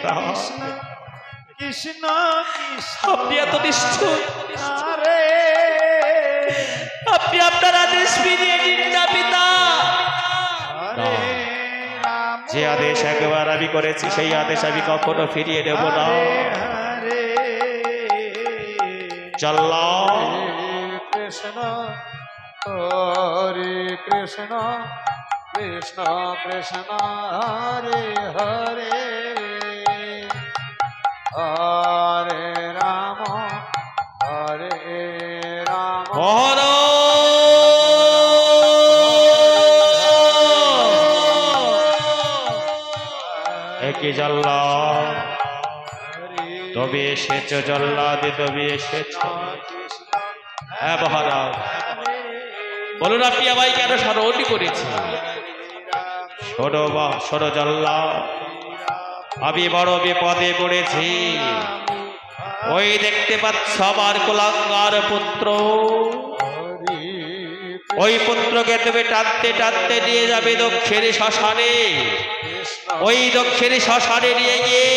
পিতা কৃষ্ণ আপনি এত নিষ্ঠুর, আরে আপনি আপনার আদেশ ফিরিয়ে দিন না পিতা। হরে রাম যে আদেশ একবার আমি করেছি সেই আদেশ আমি কখনো ফিরিয়ে দেব না। হরে জল্লাদ কৃষ্ণ হরে কৃষ্ণ কৃষ্ণ কৃষ্ণ হরে হরে হরে রাম হরে রাম হর একই জল্লাদ তবে এসেছ, জল্লাদ তবে এসেছ। হ্যাঁ মহারাজ বলুন আপনি আমায় কেন স্মরণ করেছি? শোনো জল্লাদ, আমি বড় বিপদে পড়েছি। ওই দেখতে পাচ্ছ আমার কুলাঙ্গার পুত্র, ওই পুত্রকে তুমি টানতে টানতে নিয়ে যাবে দক্ষিণ শ্মশানে। ওই দক্ষিণ শ্মশানে নিয়ে গিয়ে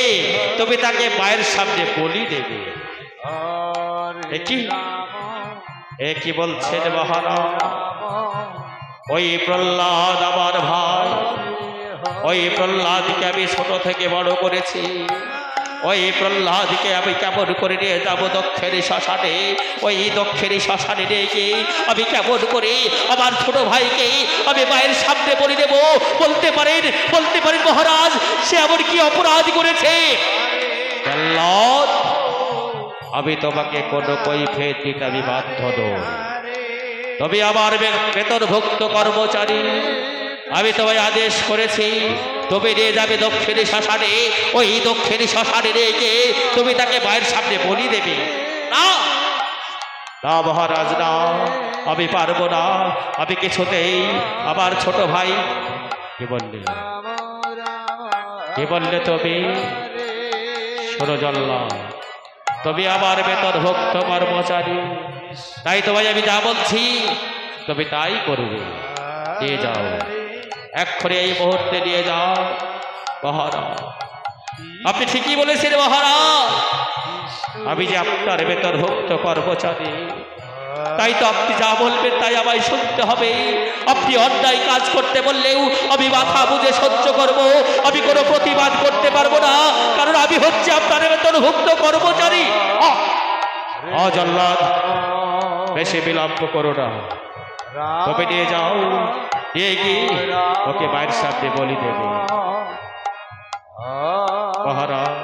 তুমি তাকে মায়ের সামনে বলি দেবে। কি বলছেন মহারাজ? ওই প্রহ্লাদ আমার ভাই, ওই প্রহ্লাদকে আমি ছোট থেকে বড় করেছি। ওই প্রহ্লাদকে আমি কেমন করে নিয়ে যাবো দক্ষিণ শ্মশানে? ওই দক্ষিণ শ্মশানে নিয়ে গিয়ে আমি কেমন করে আমার ছোট ভাইকে আমি মায়ের সামনে বলি দেব? বলতে পারেন মহারাজ সে এমন কি অপরাধ করেছে? প্রহ্লাদ, আমি তোমাকে কোনো কৈফিয়ত দিতে আমি বাধ্য নই। তবে আমার বেতনভুক্ত কর্মচারী, আমি তোমায় আদেশ করেছি তুমি নিয়ে যাবে দক্ষিণ শ্মশানে। ওই দক্ষিণ শ্মশানে রেখে তুমি তাকে মায়ের সামনে বলি দেবে। না না মহারাজ, না, আমি পারবো না। আমি কিছুতেই আমার ছোট ভাই। কি বললে তুমি? শোনো জল্লাদ, তুমি আমার বেতনভুক্ত কর্মচারী, তাই তোমায় আমি যা বলছি তুমি তাই করবে। নিয়ে যাও, এক্ষুনি এই মুহূর্তে নিয়ে যাও। মহারাজ আপনি ঠিকই বলেছেন মহারাজ, আমি যে আপনার বেতনভুক্ত কর্মচারী, তাই তো আপনি যা বলবেন তাই আমায় শুনতে হবে। আপনি অন্যায় কাজ করতে বললেও আমি মাথা বুঝে সহ্য করব, আমি কোনো প্রতিবাদ করতে পারবো না, কারণ আমি হচ্ছে আপনার বেতনভুক্ত কর্মচারী। জল্লাদ, বেশি বিলম্ব করো না, তবে নিয়ে যাও, নিয়ে গিয়ে ওকে মায়ের সামনে বলি দেবে। মহারাজ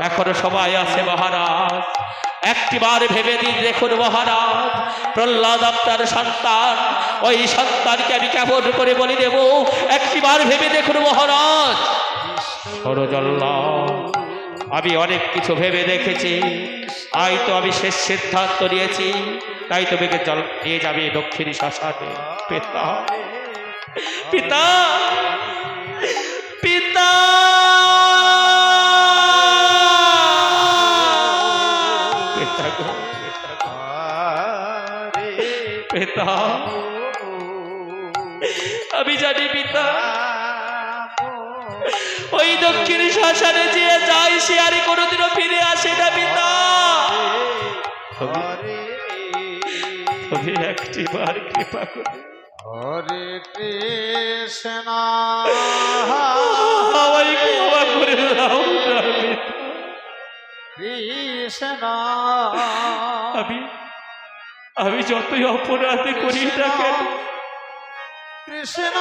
এখনো সময় আছে মহারাজ, একটিবার ভেবে দিন দেখুন মহারাজ, প্রহ্লাদ আপনার সন্তান, ওই সন্তানকে আমি কেমন করে বলি দেব? একটিবার ভেবে দেখুন মহারাজ। শোনো জল্লাদ, আমি অনেক কিছু ভেবে দেখেছি, তাই তো আমি শেষ সিদ্ধান্ত নিয়েছি। তাই তুমি নিয়ে যাবে দক্ষিণ শ্মশানে। পিতা পিতা পিতা পিতা, আমি জানি পিতা, ওই দক্ষিণ শ্মশানে যে যায় সে আর কোনোদিনও ফিরে আসে না পিতা। তুমি একটি বার কৃপা করে হরে কৃষ্ণ আমায় ক্ষমা করে দাও না কৃষ্ণ। আমি যতই অপরাধ করি না কেন, কৃষ্ণ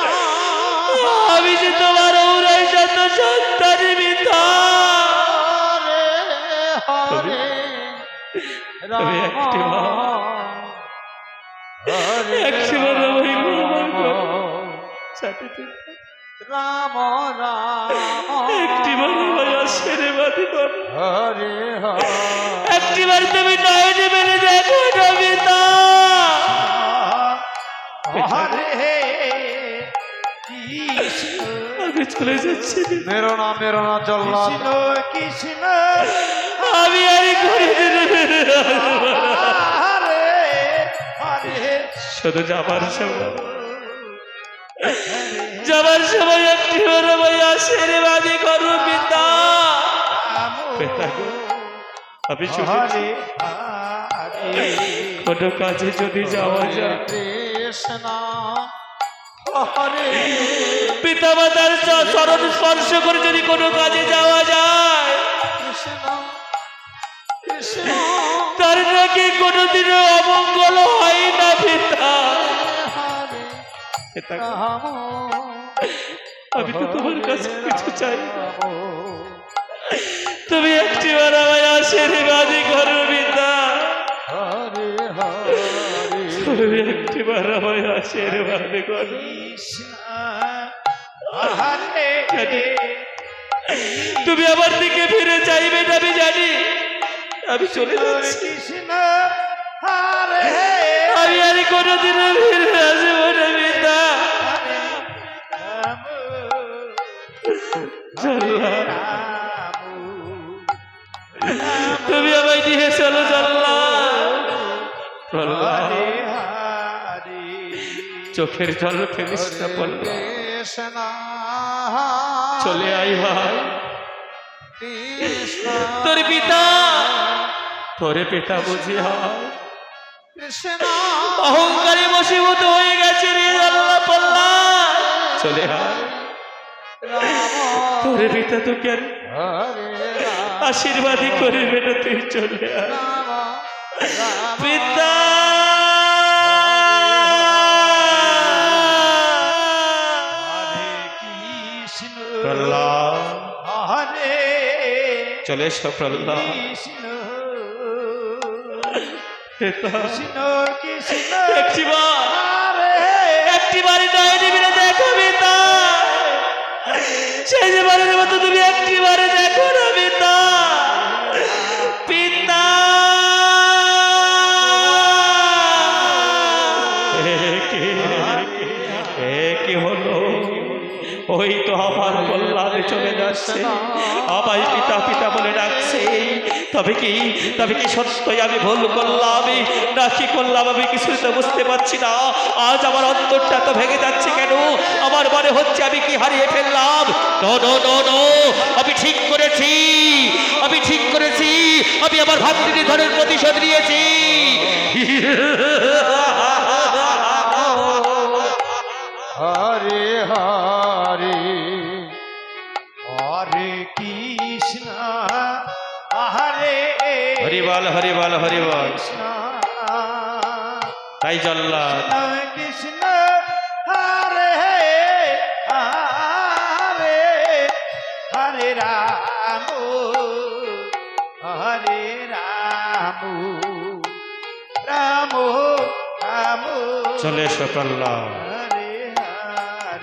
আমি যে তোমার ওরাই যত সন্তান পিতা। হরে তুমি একটি বার রাম রাম একটিবার আমায় আশীর্বাদ করো। হরে একটিবার তুমি নয়নে মেলে দেখো না পিতা। হরে আমি চলে যাচ্ছি। মেরো না জল্লাদ। কৃষ্ণ আমি আর করে শুধু যাবার সময় একটিবার আমায় আশীর্বাদ করো পিতা। পিতা গো, আমি শুনেছি হরে হরে কোনো কাজে যদি যাওয়া যায় কৃষ্ণ হরে পিতা মাতার চরণ স্পর্শ করে যদি কোনো কাজে যাওয়া যায় কৃষ্ণ কৃষ্ণ তার নাকি কোনোদিনও অমঙ্গল হয় না পিতা। হরে পিতা গো, রাম আমি তো তোমার কাছে কিছু চাই না। রাম তুমি একটিবার আমায় আশীর্বাদ করো পিতা, হরে হরে তুমি একটিবার আমায় আশীর্বাদ করো। কৃষ্ণ হরে তুমি আমার দিকে ফিরে চাইবে না আমি জানি, আমি চলে যাচ্ছি, কৃষ্ণ হরে আমি আর কোনোদিনও ফিরে আসবো না পিতা। রাম জল্লাদ, রাম তুমি আমায় নিয়ে চলো জল্লাদ। প্রহ্লাদ, হরে হরে চোখের জল ফেলিস না প্রহ্লাদ, কৃষ্ণ চলে আই ভাই। কৃষ্ণ তোর পিতা, তোরে পিতা বুঝি হয় কৃষ্ণ অহংকারে বশীভূত হয়ে গেছে রে আল্লাহ প্রহ্লাদ, চলে আয়। রাম তোরে পিতা তোকে আর হরে রাম আশীর্বাদই করবে না, তুই চলে আয় রাম রাম পিতা। হরে কৃষ্ণ প্রহ্লাদ, হরে চলে এসো প্রহ্লাদ। কৃষ্ণ পিতা, কৃষ্ণ কৃষ্ণ একটিবার হরে একটিবারই নয় দিবি না, দেখো পিতা, সেই যে বারের মতো তুমি একটিবারে দেখো না পিতা। পিতা, কি হলো? ওই তো আমার প্রহ্লাদ চলে যাচ্ছে, আমায় পিতা পিতা বলে ডাকছে। তবে কি সত্যই আমি ভুল করলাম না কি করলাম আমি কিছুই তো বুঝতে পারছি না। আজ আমার অন্তরটা তো ভেঙে যাচ্ছে কেন? আমার মনে হচ্ছে আমি কি হারিয়ে ফেললাম। নো নো নো নো, আমি ঠিক করেছি, আমি আমার ভাতৃনিধনের প্রতিশোধ নিয়েছি। হরে হরে হরে কৃষ্ণ হরে হরিবল হরিবল হরিবল। কৃষ্ণ তাই জল্লাদ, কৃষ্ণ হরে হরে হরে রাম হরে রাম রাম রাম চলে এসো প্রহ্লাদ।